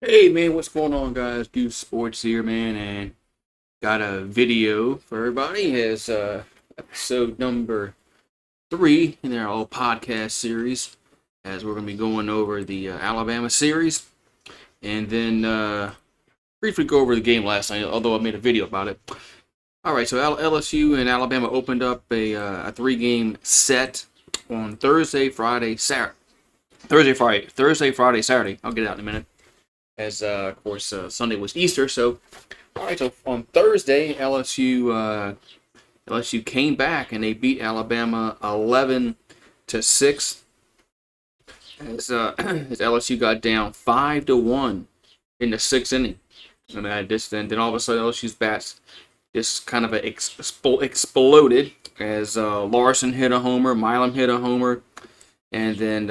Hey man, what's going on, guys? GooseSports here, man, and got a video for everybody. It's episode number 3 in our old podcast series, as we're going to be going over the Alabama series, and then briefly go over the game last night. Although I made a video about it. All right, so LSU and Alabama opened up a 3-game set on Thursday, Friday, Saturday. Thursday, Friday, Saturday. I'll get it out in a minute. As of course Sunday was Easter. So all right, so on Thursday LSU came back and they beat Alabama 11-6 as as LSU got down 5-1 in the 6th inning. I mean, then all of a sudden LSU's bats just kind of exploded as Larson hit a homer, Milam hit a homer, and then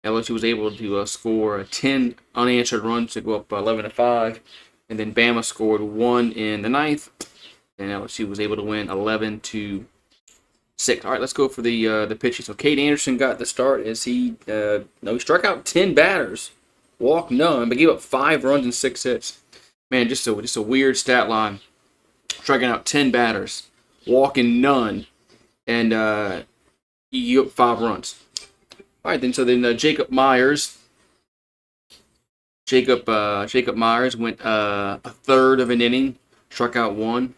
LSU was able to score 10 unanswered runs to go up 11-5, and then Bama scored 1 in the 9th, and LSU was able to win 11-6. All right, let's go for the pitching. So Cade Anderson got the start as he struck out 10 batters, walked none, but gave up 5 runs and 6 hits. Man, just a weird stat line. Striking out 10 batters, walking none, and he gave up 5 runs. All right, then. So then Jacob Myers went a third of an inning, struck out 1,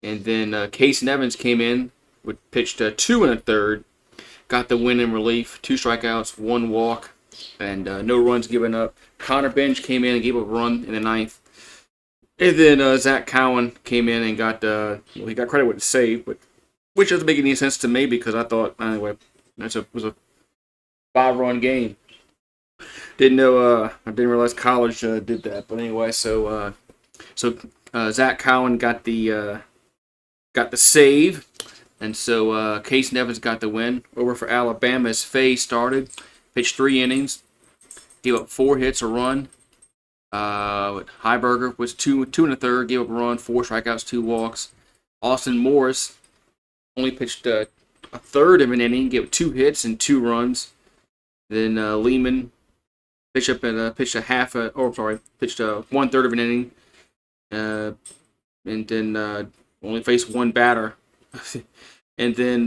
and then Case Nevins came in, pitched 2 1/3, got the win in relief, 2 strikeouts, 1 walk, and no runs given up. Connor Bench came in and gave up a run in the 9th, and then Zach Cowan came in and he got credit with the save, which doesn't make any sense to me because I thought anyway was a 5-run game. I didn't realize college did that. But anyway, so Zach Cowan got the save, and so Case Nevins got the win. Over for Alabama as Faye started, pitched 3 innings, gave up 4 hits, a run. Heiberger was 2 1/3, gave up a run, 4 strikeouts, 2 walks. Austin Morris only pitched a third of an inning, gave up 2 hits and 2 runs. Then Lehman pitched a 1/3 of an inning, and then only faced 1 batter. And then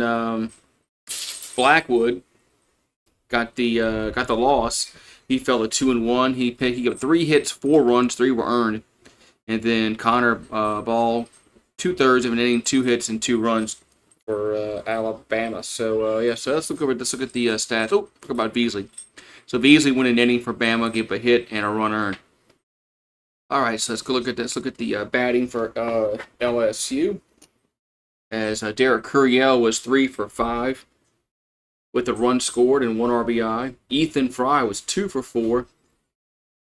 Blackwood got the loss. He fell to 2-1. He got 3 hits, 4 runs, 3 were earned. And then Connor Ball, 2/3 of an inning, 2 hits and 2 runs for Alabama. So so let's look at the stats. Talk about Beasley. So Beasley won an inning for Bama, gave a hit and a run earned. All right, so let's go look at this. Look at the batting for LSU. As Derek Curiel was 3 for 5 with a run scored and 1 RBI. Ethan Fry was 2 for 4.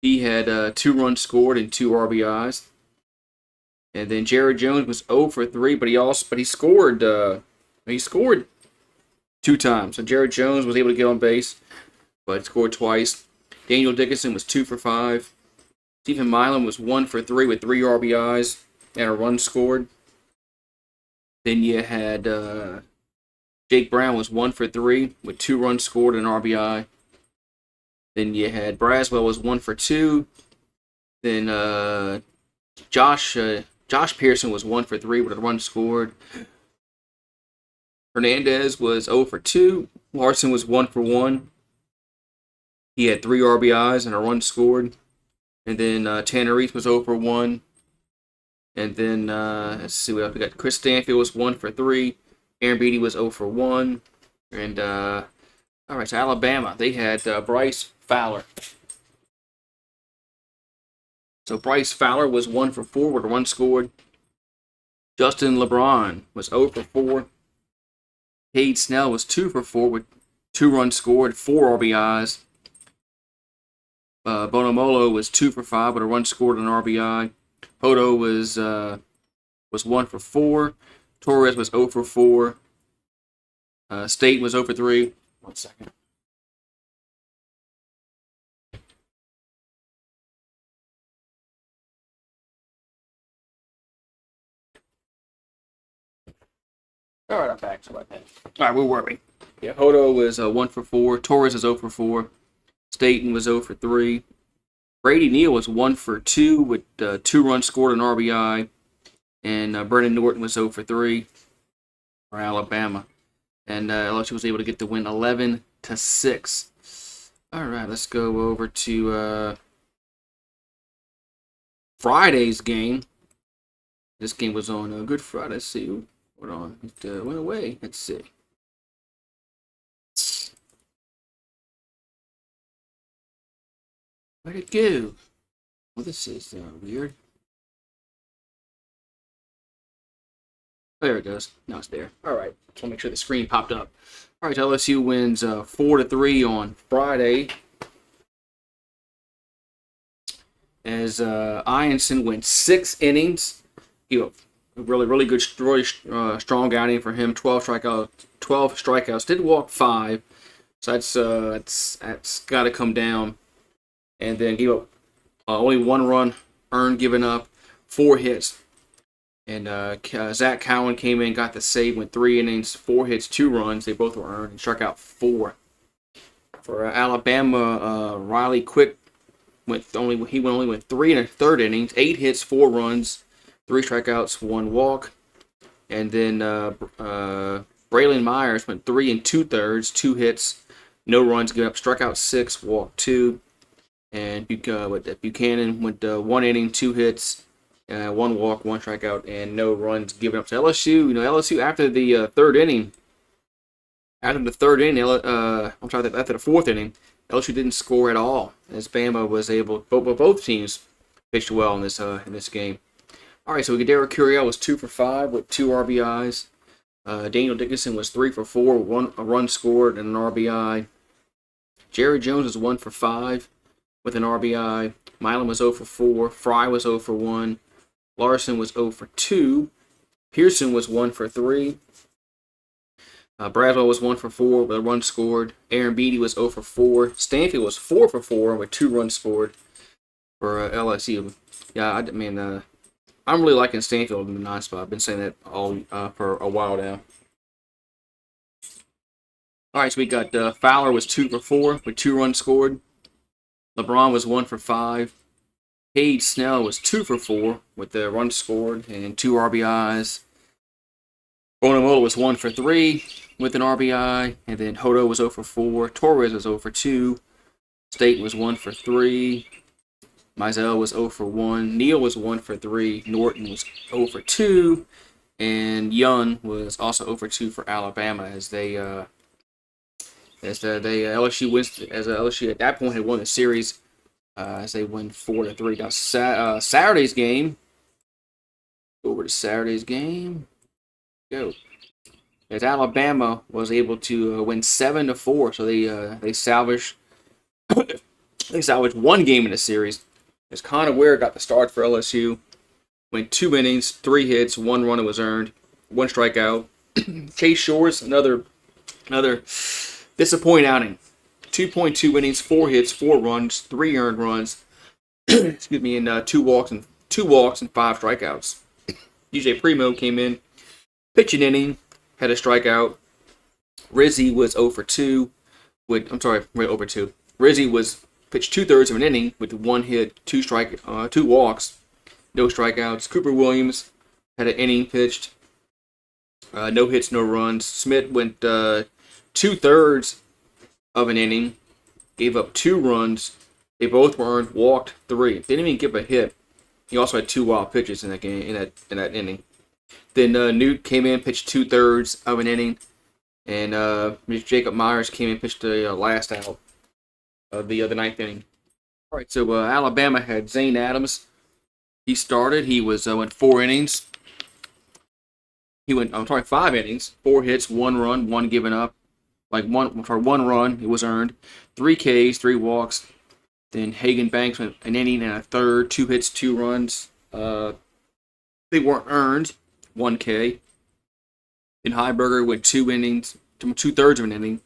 He had 2 runs scored and 2 RBIs. And then Jared Jones was 0 for 3, but he scored 2 times. So Jared Jones was able to get on base, but scored twice. Daniel Dickinson was 2 for 5. Stephen Milam was 1 for 3 with 3 RBIs and a run scored. Then you had Jake Brown was 1 for 3 with 2 runs scored and an RBI. Then you had Braswell was 1 for 2. Then Josh Pearson was 1 for 3 with a run scored. Hernandez was 0 for 2. Larson was 1 for 1. He had 3 RBIs and a run scored. And then Tanner Reese was 0 for 1. And then let's see what else we got. Chris Stanfield was 1 for 3. Aaron Beatty was 0 for 1. And all right, so Alabama, they had Bryce Fowler. So Bryce Fowler was 1 for 4 with a run scored. Justin LeBron was 0 for 4. Cade Snell was 2 for 4 with 2 runs scored, 4 RBIs. Bonomolo was 2 for 5 with a run scored and an RBI. Poto was 1 for 4. Torres was 0 for 4. State was 0 for 3. 1 second. All right, I'm back. So about that. All right, where were we? Yeah, Hodo was 1 for 4. Torres is 0 for 4. Staten was 0 for 3. Brady Neal was 1 for 2 with 2 runs scored and RBI. And Brennan Norton was 0 for 3 for Alabama. And LSU was able to get the win 11-6. All right, let's go over to Friday's game. This game was on Good Friday. Let's see. Hold on. It went away. Let's see. Where'd it go? Well, this is weird. There it goes. Now it's there. All right. Just want to make sure the screen popped up. All right. LSU wins 4-3 on Friday. As Ianson went 6 innings. Really good, really strong outing for him. 12 strikeouts. Did walk 5. So that's got to come down. And then gave up only 1 run earned, given up, 4 hits. And Zach Cowan came in, got the save, went 3 innings, 4 hits, 2 runs. They both were earned and struck out 4. For Alabama, Riley Quick went only went 3 1/3 innings, 8 hits, 4 runs, 3 strikeouts, 1 walk. And then Braylon Myers went 3 2/3, 2 hits, no runs given up, struck out 6, walked 2. And Buchanan went 1 inning, 2 hits, 1 walk, 1 strikeout, and no runs given up to LSU. LSU after the 3rd inning. After the 4th inning, LSU didn't score at all. As Bama was able, both teams pitched well in this game. All right, so Derek Curiel was 2 for 5 with 2 RBIs. Daniel Dickinson was 3 for 4 with a run scored and an RBI. Jerry Jones was 1 for 5 with an RBI. Milan was 0 for 4. Fry was 0 for 1. Larson was 0 for 2. Pearson was 1 for 3. Braswell was 1 for 4 with a run scored. Aaron Beatty was 0 for 4. Stanfield was 4 for 4 with 2 runs scored for LSU. Yeah, I'm really liking Stanfield in the 9 spot. I've been saying that all for a while now. All right, so we got Fowler was 2 for 4 with 2 runs scored. LeBron was 1 for 5. Paige Snell was 2 for 4 with the run scored and 2 RBIs. Bonamola was 1 for 3 with an RBI. And then Hodo was 0 for 4. Torres was 0 for 2. State was 1 for 3. Mizell was 0 for 1. Neal was 1 for 3. Norton was 0 for 2. And Young was also 0 for 2 for Alabama as LSU wins, as LSU at that point had won the series as they win 4-3. Now Saturday's game. Over to Saturday's game. Go. As Alabama was able to win 7-4, so they salvaged 1 game in the series. As Connor Ware got the start for LSU, went 2 innings, 3 hits, 1 run was earned, 1 strikeout. Chase Shores, another disappointing outing. 2.2 innings, 4 hits, 4 runs, 3 earned runs. Excuse me, and 2 walks and 5 strikeouts. DJ Primo came in, pitched an inning, had a strikeout. Rizzi was 0 for 2 over 2. Rizzi was pitched 2/3 of an inning with 1 hit, 2 walks, no strikeouts. Cooper Williams had an inning pitched, no hits, no runs. Smith went 2/3 of an inning, gave up 2 runs. They both were earned, walked 3. Didn't even give a hit. He also had 2 wild pitches in that game, in that inning. Then Newt came in, pitched 2/3 of an inning, and Jacob Myers came in, pitched the last out of the 9th inning. All right, so Alabama had Zane Adams. He started. He went 4 innings. He went 5 innings, 4 hits, 1 run, 1 given up. 1 run, it was earned. 3 Ks, 3 walks. Then Hagan Banks went an inning and a third, 2 hits, 2 runs. They weren't earned, 1 K. Then Heiberger went 2 innings, 2/3 of an inning.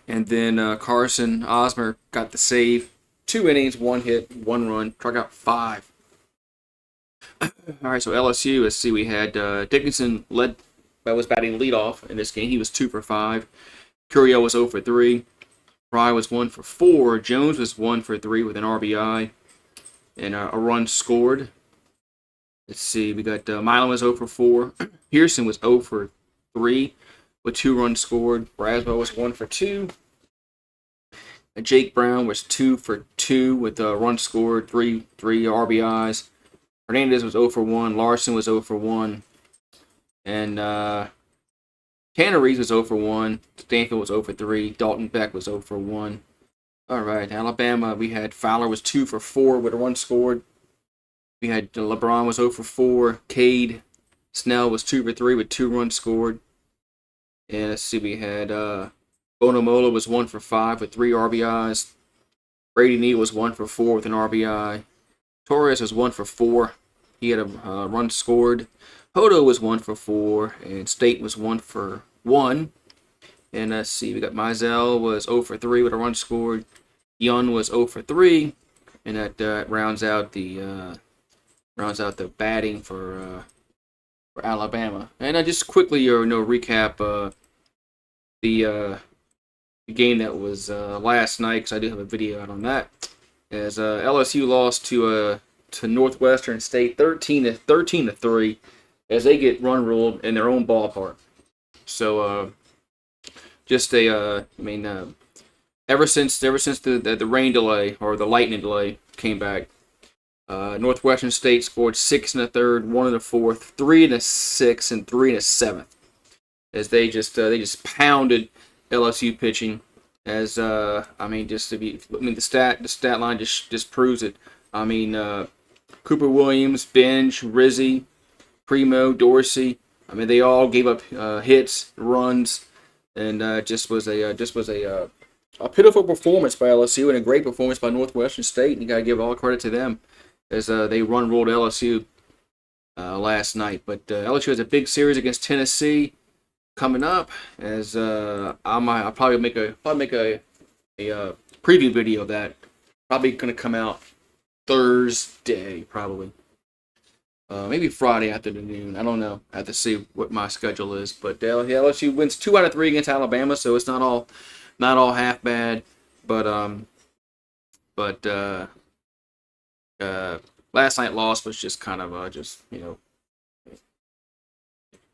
And then Carson Osmer got the save. 2 innings, 1 hit, 1 run, struck out 5. All right, so LSU, let's see, we had Dickinson was batting leadoff in this game. He was 2 for 5. Curiel was 0 for 3. Fry was 1 for 4. Jones was 1 for 3 with an RBI and a run scored. Let's see, we got Milan was 0 for 4. Pearson was 0 for 3 with 2 runs scored. Braswell was 1 for 2. Jake Brown was 2 for 2 with a run scored, 3 RBIs. Hernandez was 0 for 1. Larson was 0 for 1. And Tanner Reeves was 0 for 1. Stanfield was 0 for 3. Dalton Beck was 0 for 1. All right, Alabama, we had Fowler was 2 for 4 with a run scored. We had LeBron was 0 for 4. Cade Snell was 2 for 3 with 2 runs scored. And let's see, we had Bonomola was 1 for 5 with 3 RBIs. Brady Neal was 1 for 4 with an RBI. Torres was 1 for 4. He had a run scored. Hodo was 1 for 4. And State was 1 for 1. And let's see, we got Mizell was 0 for 3 with a run scored. Young was 0 for 3. And that rounds out the batting for Alabama. And I just quickly recap the game that was last night, because I do have a video out on that. As LSU lost to Northwestern State 13-3, as they get run ruled in their own ballpark. So ever since the rain delay or the lightning delay came back, Northwestern State scored 6 in the third, 1 in the fourth, 3 in the sixth, and 3 in the seventh. As they just pounded LSU pitching. As the stat line just proves it. I mean, Cooper Williams, Benj, Rizzi, Primo, Dorsey. I mean, they all gave up hits, runs, and just was a pitiful performance by LSU and a great performance by Northwestern State. And you got to give all credit to them as they run ruled LSU last night. But LSU has a big series against Tennessee coming up. As I'll probably make a preview video of that. Probably going to come out Thursday, probably. Maybe Friday afternoon. I don't know. I have to see what my schedule is. But LSU wins 2 out of 3 against Alabama, so it's not all half bad. But last night loss was just kind of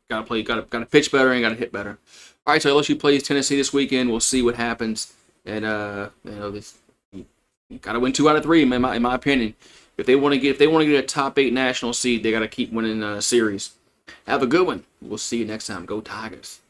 gotta pitch better and gotta hit better. All right, so LSU plays Tennessee this weekend. We'll see what happens, and you gotta win 2 out of 3 in my opinion. If they want to get a top 8 national seed, they gotta keep winning series. Have a good one. We'll see you next time. Go Tigers.